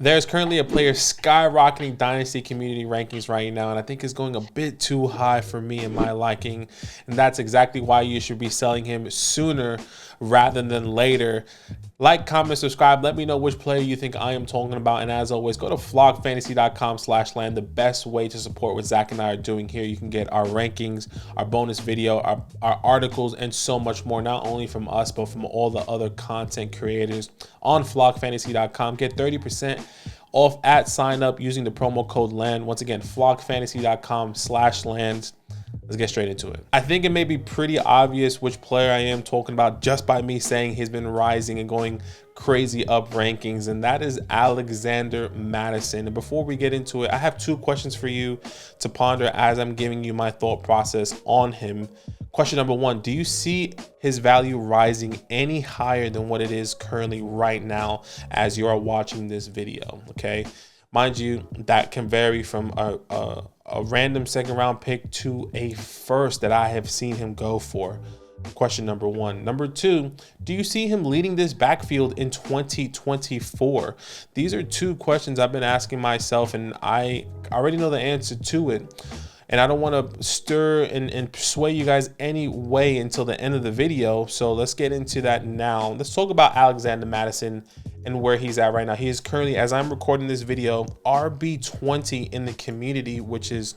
There's currently a player skyrocketing Dynasty community rankings right now, and I think is going a bit too high for me in my liking. And that's exactly why you should be selling him sooner rather than later. Like, comment, subscribe. Let me know which player you think I am talking about. And as always, go to flogfantasy.com/land, the best way to support what Zach and I are doing here. You can get our rankings, our bonus video, our articles, and so much more, not only from us, but from all the other content creators on flogfantasy.com. Get 30% off at sign up using the promo code LAND. Once again, flogfantasy.com/land. Let's get straight into it. I think it may be pretty obvious which player I am talking about just by me saying he's been rising and going crazy up rankings, and that is Alexander Mattison. And before we get into it, I have two questions for you to ponder as I'm giving you my thought process on him. Question number one, do you see his value rising any higher than what it is currently right now as you are watching this video? Okay. Mind you, that can vary from a random second round pick to a first that I have seen him go for. Question number one. Number two, do you see him leading this backfield in 2024? These are two questions I've been asking myself, and I already know the answer to it. And I don't want to stir and sway you guys any way until the end of the video. So let's get into that now. Let's talk about Alexander Mattison and where he's at right now. He is currently, as I'm recording this video, RB20 in the community, which is,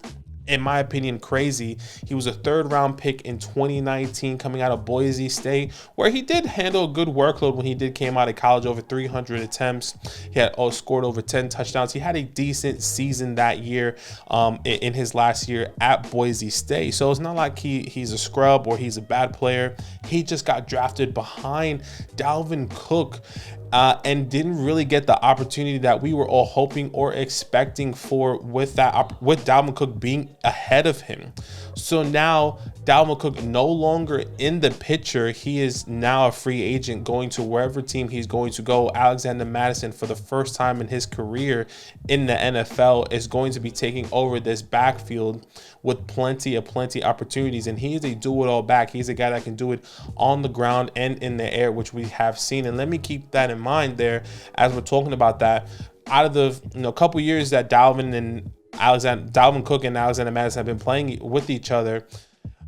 in my opinion, crazy. He was a third-round pick in 2019 coming out of Boise State, where he did handle a good workload when he came out of college, over 300 attempts. He had scored over 10 touchdowns. He had a decent season that year in his last year at Boise State. So it's not like he's a scrub or he's a bad player. He just got drafted behind Dalvin Cook and didn't really get the opportunity that we were all hoping or expecting for with Dalvin Cook being ahead of him. So now Dalvin Cook no longer in the picture. He is now a free agent going to wherever team he's going to go. Alexander Mattison, for the first time in his career in the NFL, is going to be taking over this backfield with plenty opportunities. And he is a do-it-all back. He's a guy that can do it on the ground and in the air, which we have seen. And let me keep that in mind there as we're talking about that. Out of the couple years that Dalvin Cook and Alexander Mattison have been playing with each other,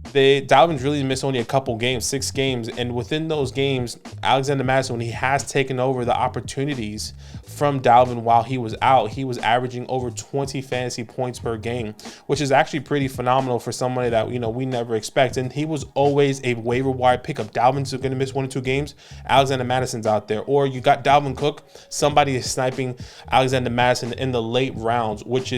Dalvin's really missed only a couple games, 6 games. And within those games, Alexander Mattison, when he has taken over the opportunities from Dalvin while he was out, he was averaging over 20 fantasy points per game, which is actually pretty phenomenal for somebody that, we never expect. And he was always a waiver wire pickup. Dalvin's going to miss 1 or 2 games. Alexander Madison's out there. Or you got Dalvin Cook, somebody is sniping Alexander Mattison in the late rounds, which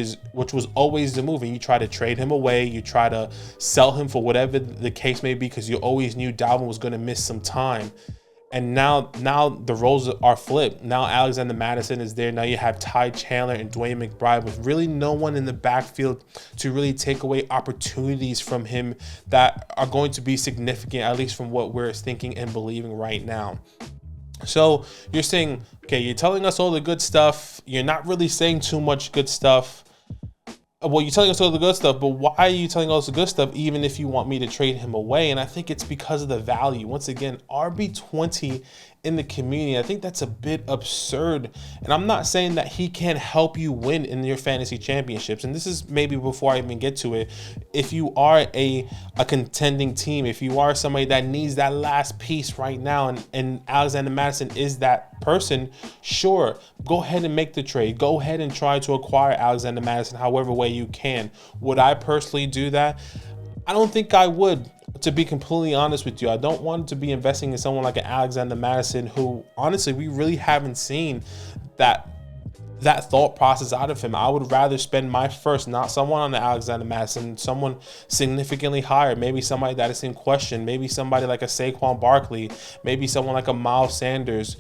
was always the move. And you try to trade him away. You try to sell him for whatever the case may be, because you always knew Dalvin was going to miss some time. And now the roles are flipped. Now Alexander Mattison is there. Now you have Ty Chandler and Dwayne McBride with really no one in the backfield to really take away opportunities from him that are going to be significant, at least from what we're thinking and believing right now. So you're saying, okay, you're telling us all the good stuff. You're not really saying too much good stuff. Well, you're telling us all the good stuff, but why are you telling us the good stuff even if you want me to trade him away? And I think it's because of the value. Once again, RB20 in the community, I think that's a bit absurd. And I'm not saying that he can't help you win in your fantasy championships. And this is maybe before I even get to it. If you are a contending team, if you are somebody that needs that last piece right now, and Alexander Mattison is that person, sure, go ahead and make the trade. Go ahead and try to acquire Alexander Mattison however way you can. Would I personally do that? I don't think I would. To be completely honest with you, I don't want to be investing in someone like an Alexander Mattison, who honestly we really haven't seen that thought process out of him. I would rather spend my first, not someone on the Alexander Mattison, someone significantly higher, maybe somebody that is in question, maybe somebody like a Saquon Barkley, maybe someone like a Miles Sanders,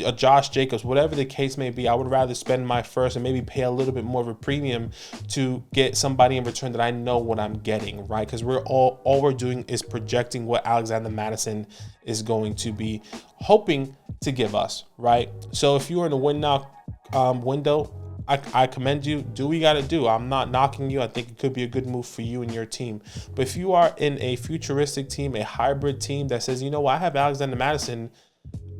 a Josh Jacobs, whatever the case may be. I would rather spend my first and maybe pay a little bit more of a premium to get somebody in return that I know what I'm getting, right? Because all we're doing is projecting what Alexander Mattison is going to be hoping to give us, right? So if you are in a win now window, I commend you. Do what you got to do. I'm not knocking you. I think it could be a good move for you and your team. But if you are in a futuristic team, a hybrid team that says, I have Alexander Mattison,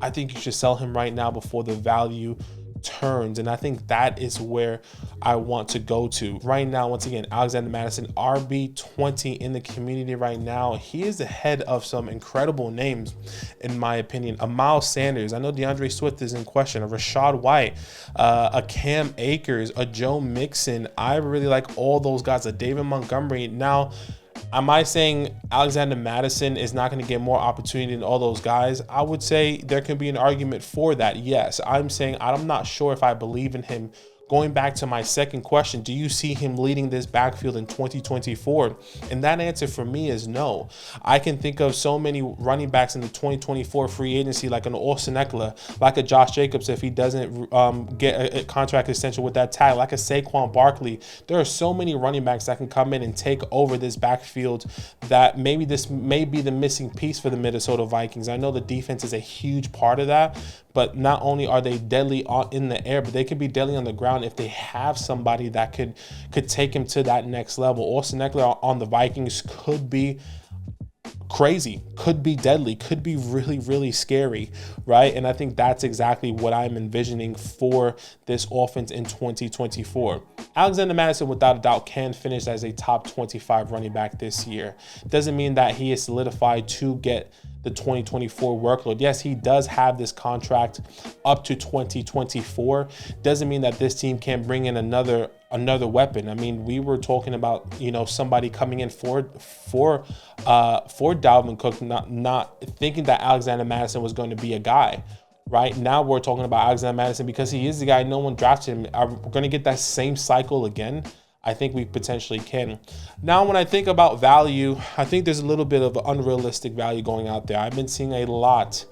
I think you should sell him right now before the value turns, and I think that is where I want to go to right now. Once again, Alexander Mattison, RB20 in the community right now. He is ahead of some incredible names, in my opinion. A Miles Sanders, I know DeAndre Swift is in question, a Rashad White, a Cam Akers, a Joe Mixon. I really like all those guys, a David Montgomery. Now, am I saying Alexander Mattison is not going to get more opportunity than all those guys? I would say there can be an argument for that. Yes, I'm saying I'm not sure if I believe in him. Going back to my second question, do you see him leading this backfield in 2024? And that answer for me is no. I can think of so many running backs in the 2024 free agency, like an Austin Eckler, like a Josh Jacobs if he doesn't get a contract extension with that tag, like a Saquon Barkley. There are so many running backs that can come in and take over this backfield that maybe this may be the missing piece for the Minnesota Vikings. I know the defense is a huge part of that, but not only are they deadly in the air, but they can be deadly on the ground if they have somebody that could take him to that next level. Austin Eckler on the Vikings could be crazy, could be deadly, could be really, really scary, right? And I think that's exactly what I'm envisioning for this offense in 2024. Alexander Mattison, without a doubt, can finish as a top 25 running back this year. Doesn't mean that he is solidified to get the 2024 workload. Yes, he does have this contract up to 2024. Doesn't mean that this team can't bring in another weapon. I mean, we were talking about, somebody coming in for Dalvin Cook, not thinking that Alexander Mattison was going to be a guy. Right now, we're talking about Alexander Mattison because he is the guy. No one drafted him. Are we going to get that same cycle again? I think we potentially can. Now, when I think about value, I think there's a little bit of unrealistic value going out there. I've been seeing a lot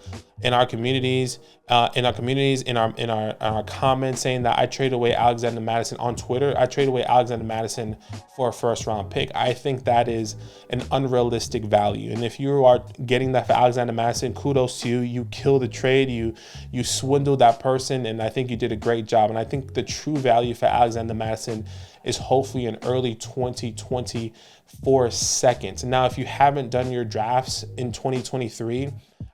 in our communities, in our comments saying that I trade away Alexander Mattison on Twitter. I trade away Alexander Mattison for a first-round pick. I think that is an unrealistic value. And if you are getting that for Alexander Mattison, kudos to you. You kill the trade. You swindled that person, and I think you did a great job. And I think the true value for Alexander Mattison is hopefully in early 2024 seconds. Now, if you haven't done your drafts in 2023,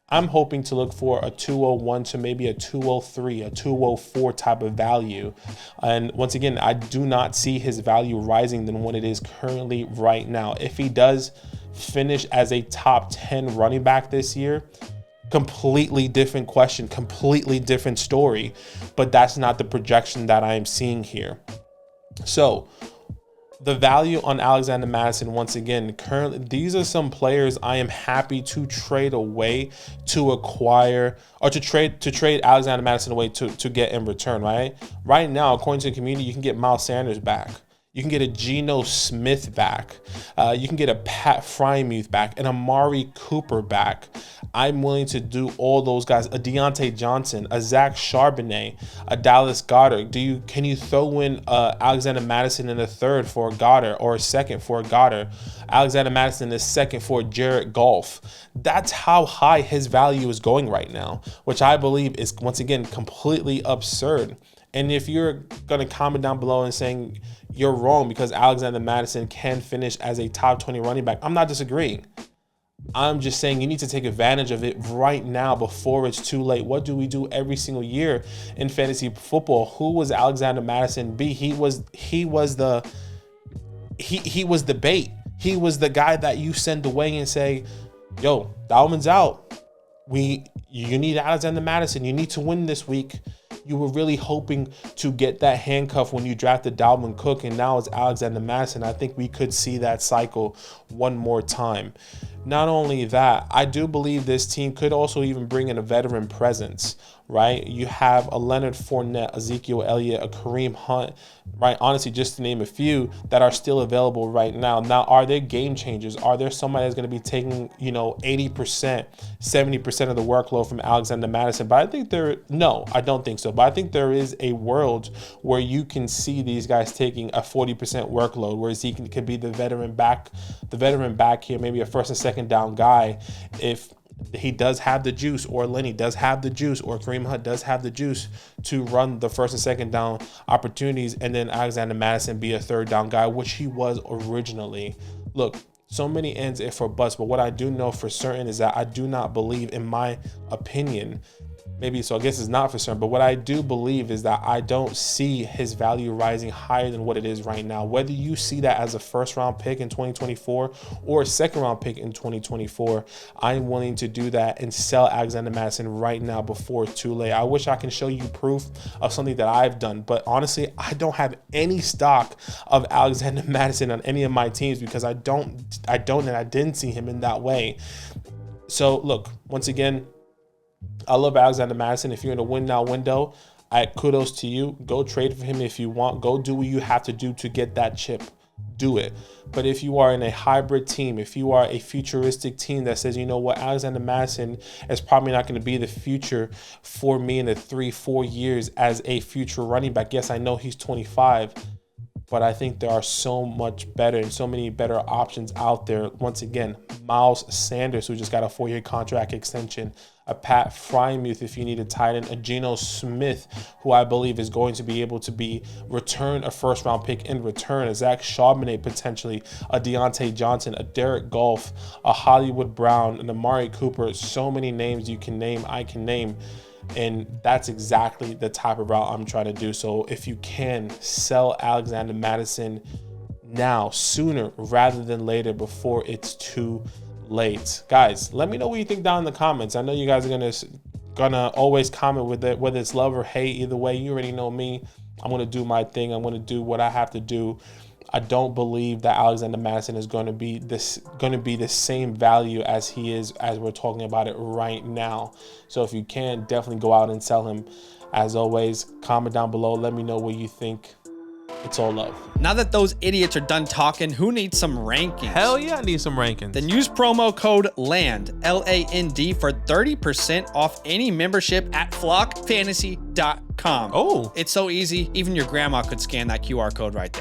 I'm hoping to look for a 201 to maybe a 203, a 204 type of value. And once again, I do not see his value rising than what it is currently right now. If he does finish as a top 10 running back this year, completely different question, completely different story, but that's not the projection that I am seeing here. So the value on Alexander Mattison, once again, currently, these are some players I am happy to trade away to acquire, or to trade Alexander Mattison away to get in return, right? Right now, according to the community, you can get Miles Sanders back. You can get a Geno Smith back. You can get a Pat Freiermuth back, an Amari Cooper back. I'm willing to do all those guys. A Deontay Johnson, a Zach Charbonnet, a Dallas Goedert. Can you throw in Alexander Mattison in the third for a Goedert, or a second for a Goedert? Alexander Mattison in the second for Jared Goff. That's how high his value is going right now, which I believe is, once again, completely absurd. And if you're going to comment down below and saying you're wrong because Alexander Mattison can finish as a top 20 running back, I'm not disagreeing. I'm just saying you need to take advantage of it right now before it's too late. What do we do every single year in fantasy football? Who was Alexander Mattison be? He was the bait. He was the guy that you send away and say, yo, Dalvin's out. You need Alexander Mattison. You need to win this week. You were really hoping to get that handcuff when you drafted Dalvin Cook, and now it's Alexander Mattison. I think we could see that cycle one more time. Not only that, I do believe this team could also even bring in a veteran presence, right? You have a Leonard Fournette, Ezekiel Elliott, a Kareem Hunt, right? Honestly, just to name a few that are still available right now. Now, are there game changers? Are there somebody that's going to be taking, 80%, 70% of the workload from Alexander Mattison? But I think no, I don't think so. But I think there is a world where you can see these guys taking a 40% workload, where Zeke could be the veteran back here, maybe a first and second down guy if he does have the juice, or Lenny does have the juice, or Kareem Hunt does have the juice to run the first and second down opportunities, and then Alexander Mattison be a third down guy, which he was originally. Look, so many ends if for buts, but what I do know for certain is that I do not believe, in my opinion, maybe, so I guess it's not for certain, but what I do believe is that I don't see his value rising higher than what it is right now. Whether you see that as a first round pick in 2024 or a second round pick in 2024, I'm willing to do that and sell Alexander Mattison right now before it's too late. I wish I can show you proof of something that I've done, but honestly, I don't have any stock of Alexander Mattison on any of my teams because I didn't see him in that way. So look, once again, I love Alexander Mattison. If you're in a win now window, kudos to you. Go trade for him if you want. Go do what you have to do to get that chip. Do it. But if you are in a hybrid team, if you are a futuristic team that says, you know what, Alexander Mattison is probably not going to be the future for me in the 3-4 years as a future running back. Yes, I know he's 25, but I think there are so much better and so many better options out there. Once again, Miles Sanders, who just got a 4-year contract extension, a Pat Frymuth if you need a tight end, a Geno Smith, who I believe is going to be able to return a first-round pick in return, a Zach Charbonnet potentially, a Deontay Johnson, a Derek Goff, a Hollywood Brown, an Amari Cooper. So many names you can name, I can name. And that's exactly the type of route I'm trying to do. So if you can, sell Alexander Mattison now, sooner rather than later, before it's too late. Guys, let me know what you think down in the comments. I know you guys are gonna always comment with it, whether it's love or hate. Either way, you already know me. I'm gonna do my thing. I'm gonna do what I have to do. I don't believe that Alexander Mattison is going to be the same value as he is as we're talking about it right now. So if you can, definitely go out and sell him. As always, comment down below. Let me know what you think. It's all love. Now that those idiots are done talking, who needs some rankings? Hell yeah, I need some rankings. Then use promo code LAND, LAND, for 30% off any membership at flockfantasy.com. Oh, it's so easy. Even your grandma could scan that QR code right there.